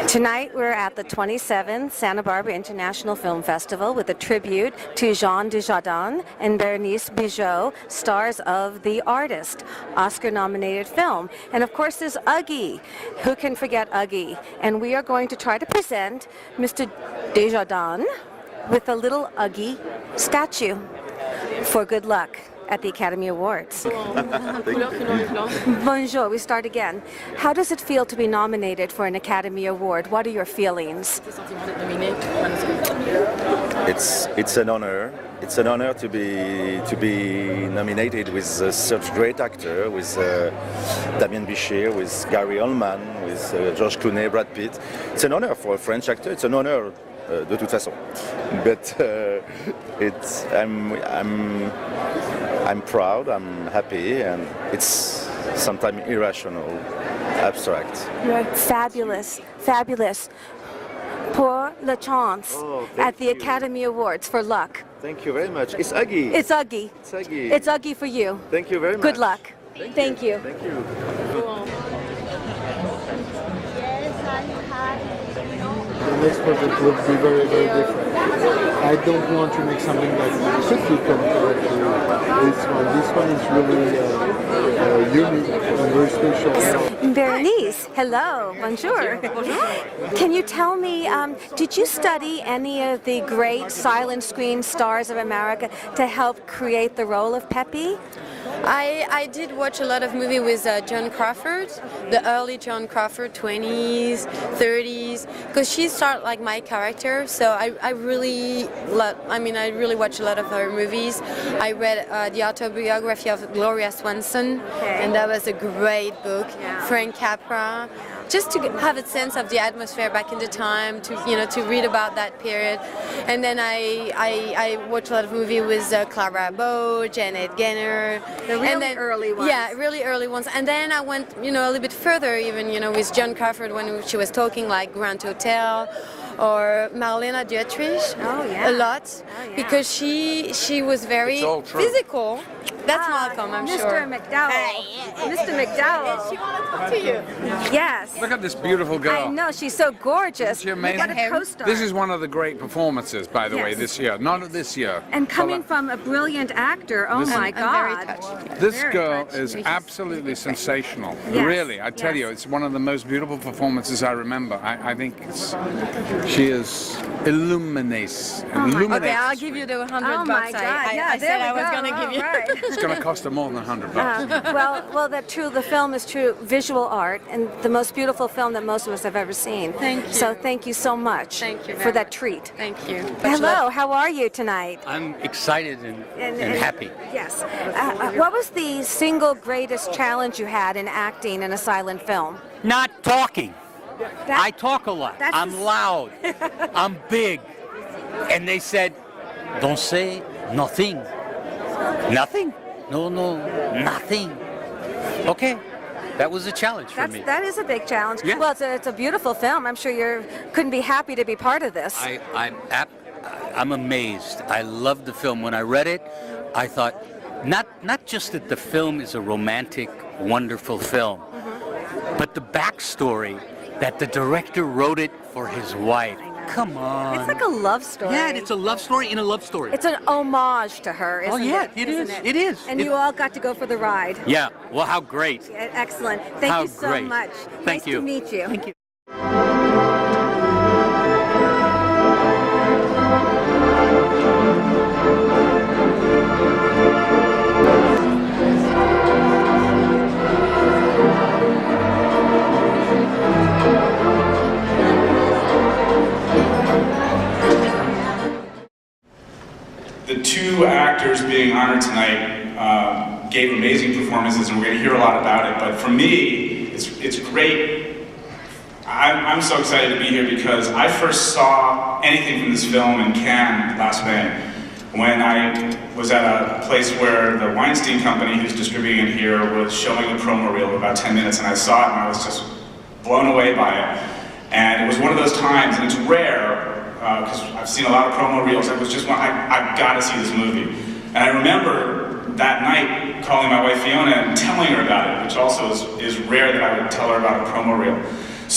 Tonight we're at the 27th Santa Barbara International Film Festival with a tribute to Jean Dujardin and Berenice Bejo, stars of The Artist, Oscar-nominated film. And of course there's Uggy. Who can forget Uggy? And we are going to try to present Mr. Dujardin with a little Uggy statue for good luck at the Academy Awards. Bonjour, we start again. How does it feel to be nominated for an Academy Award? What are your feelings? It's an honor. It's an honor to be nominated with such great actor, with Damien Bichir, with Gary Oldman, with George Clooney, Brad Pitt. It's an honor for a French actor. It's an honor de toute façon. But I'm proud, I'm happy, and it's sometimes irrational, abstract. Fabulous, fabulous. Pour la chance at the Academy Awards for luck. Thank you very much. It's Uggy. It's Uggy. It's Uggy. It's Uggy for you. Thank you very much. Good luck. Thank you. Thank you. The next project will be very, very different. I don't want to make something that could be compared to this one. This one is really unique and very special. Berenice, hello, bonjour. Can you tell me, did you study any of the great silent screen stars of America to help create the role of Pepe? I did watch a lot of movies with Joan Crawford, the early Joan Crawford, 20s, 30s, because she started like my character. So I really watched a lot of her movies. I read the autobiography of Gloria Swanson, and that was a great book. Yeah. Frank Capra. Just to have a sense of the atmosphere back in the time, to read about that period. And then I watched a lot of movies with Clara Bow, Janet Gaynor. The really early ones. Yeah, really early ones. And then I went, a little bit further even, with Joan Crawford when she was talking like Grand Hotel, or Marlene Dietrich. Oh, yeah. A lot. Oh, yeah. Because she was very physical. That's Malcolm, I'm Mr. sure. McDowell. Mr. McDowell. She wanted to talk to you. Yes. Look at this beautiful girl. I know, she's so gorgeous. Isn't she We got amazing? a co-star. This is one of the great performances, by the way, Yes. this year. Not this year. And coming from a brilliant actor, oh my I'm God. very touched. This Very girl touched. is absolutely sensational. Yes, Really, I tell yes. you, it's one of the most beautiful performances I remember. I think she is illuminates. Okay, I'll give you the $100 Oh my bucks. God, I yeah, said I was there we going to go. give you. Right. It's going to cost her more than $100. Well, the film is true visual art, and the most beautiful film that most of us have ever seen. Thank you. So thank you so much Thank you for very that much. treat. Thank you. Hello, how are you tonight? I'm excited and happy. Yes. What was the single greatest challenge you had in acting in a silent film? Not talking. That- I talk a lot. that's I'm the- loud. I'm big. And they said, don't say nothing. Nothing? No, nothing. Okay. That was a challenge for me. That is a big challenge. Yeah. Well, it's a beautiful film. I'm sure you couldn't be happy to be part of this. I'm amazed. I loved the film. When I read it, I thought, not just that the film is a romantic, wonderful film, but the backstory that the director wrote it for his wife. Come on. It's like a love story. Yeah, it's a love story in a love story. It's an homage to her, isn't it? it Isn't is. It is. And you all got to go for the ride. Yeah, well, how great. Excellent. Thank How you so great. much. Thank nice you. to meet you. Thank you. The two actors being honored tonight gave amazing performances, and we're going to hear a lot about it. But for me, it's great. I'm so excited to be here because I first saw anything from this film in Cannes last May, when I was at a place where the Weinstein Company, who's distributing it here, was showing a promo reel of about 10 minutes, and I saw it and I was just blown away by it. And it was one of those times, and it's rare, because I've seen a lot of promo reels. It was just one, I've got to see this movie. And I remember that night calling my wife Fiona and telling her about it, which also is rare that I would tell her about a promo reel.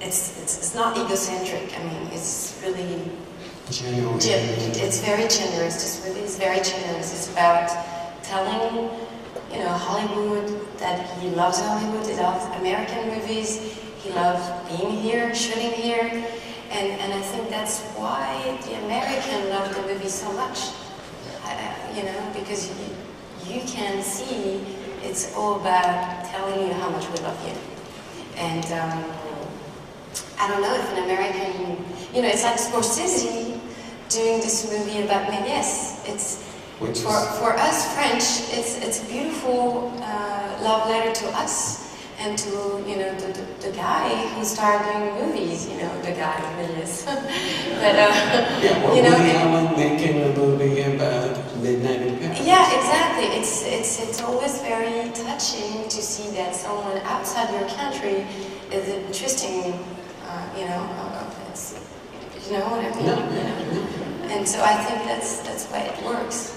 it's not egocentric. I mean, it's really Genuine. it's very generous. This movie is very generous. It's about telling, Hollywood that he loves Hollywood. He loves American movies. He loves being here, shooting here, and I think that's why the American love the movie so much. Because you can see it's all about telling you how much we love you. And I don't know if an American, it's like Scorsese doing this movie about Méliès. It's for us French. It's a beautiful love letter to us and to the guy who started doing movies. The guy Méliès. But Woody Allen making a movie about Midnight in Paris. Yeah, exactly. It's always very touching to see that someone outside your country is interesting. You know what I mean? And so I think that's why it works.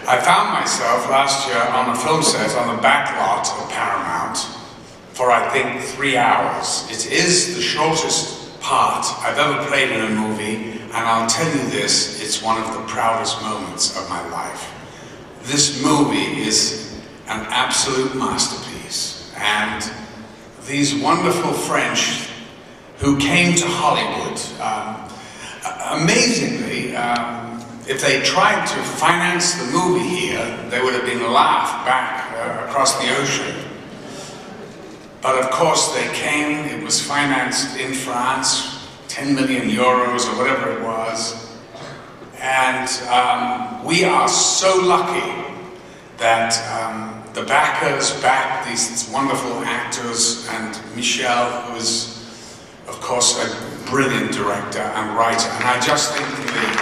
I found myself last year on a film set on the back lot of Paramount for I think 3 hours. It is the shortest part I've ever played in a movie, and I'll tell you this, it's one of the proudest moments of my life. This movie is an absolute masterpiece, and these wonderful French who came to Hollywood, amazingly, if they tried to finance the movie here, they would have been laughed back across the ocean. But of course they came, it was financed in France, 10 million euros or whatever it was. And we are so lucky that the backers backed these wonderful actors, and Michel, who is of course a brilliant director and writer. And I just think, please,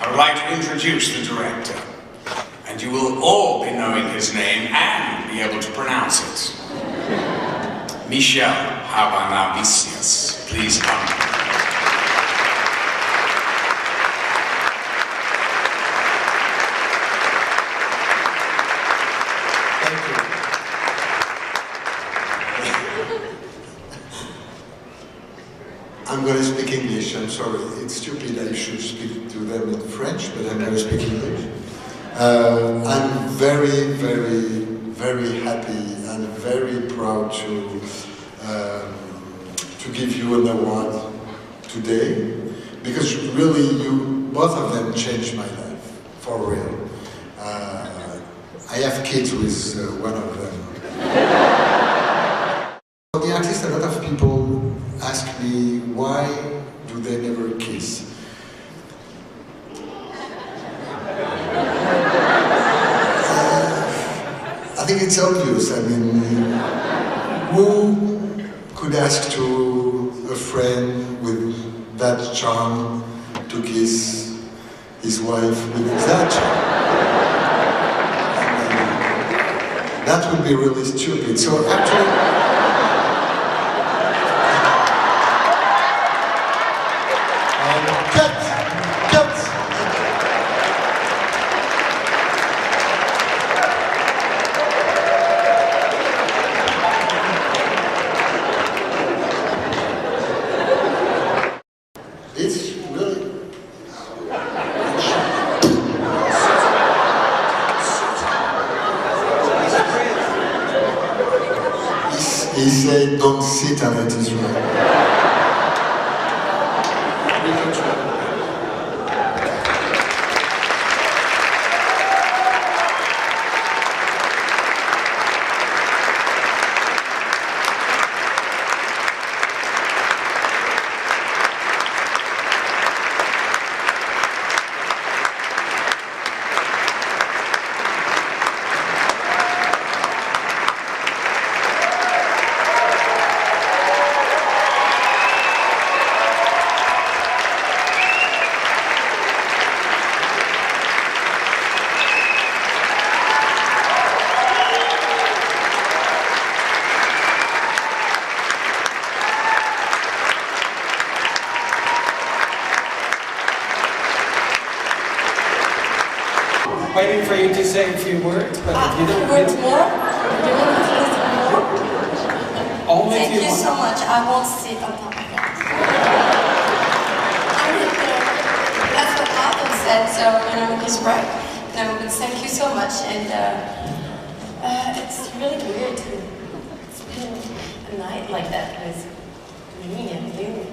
I would like to introduce the director, and you will all be knowing his name and be able to pronounce it. Michel Hazanavicius, please come. I'm going to speak English. I'm sorry. It's stupid. I should speak to them in French, but I'm going to speak English. I'm very, very, very happy and very proud to give you an award today, because really both of them changed my life, for real. I have kids with one of them. For the artist, a lot of people ask me, why do they never kiss? I think it's obvious. I mean, who could ask to a friend with that charm to kiss his wife with that charm? That would be really stupid. So actually, it's really... He said, don't sit on it, is right. Waiting for you to say a few words, but if you don't... Words more? Do you want me to listen more? Only if Thank you want. so much. I won't sit on top of that. I mean, that's what Malcolm said, so, he's right. No, but thank you so much, and it's really weird to spend a night like that with me and you.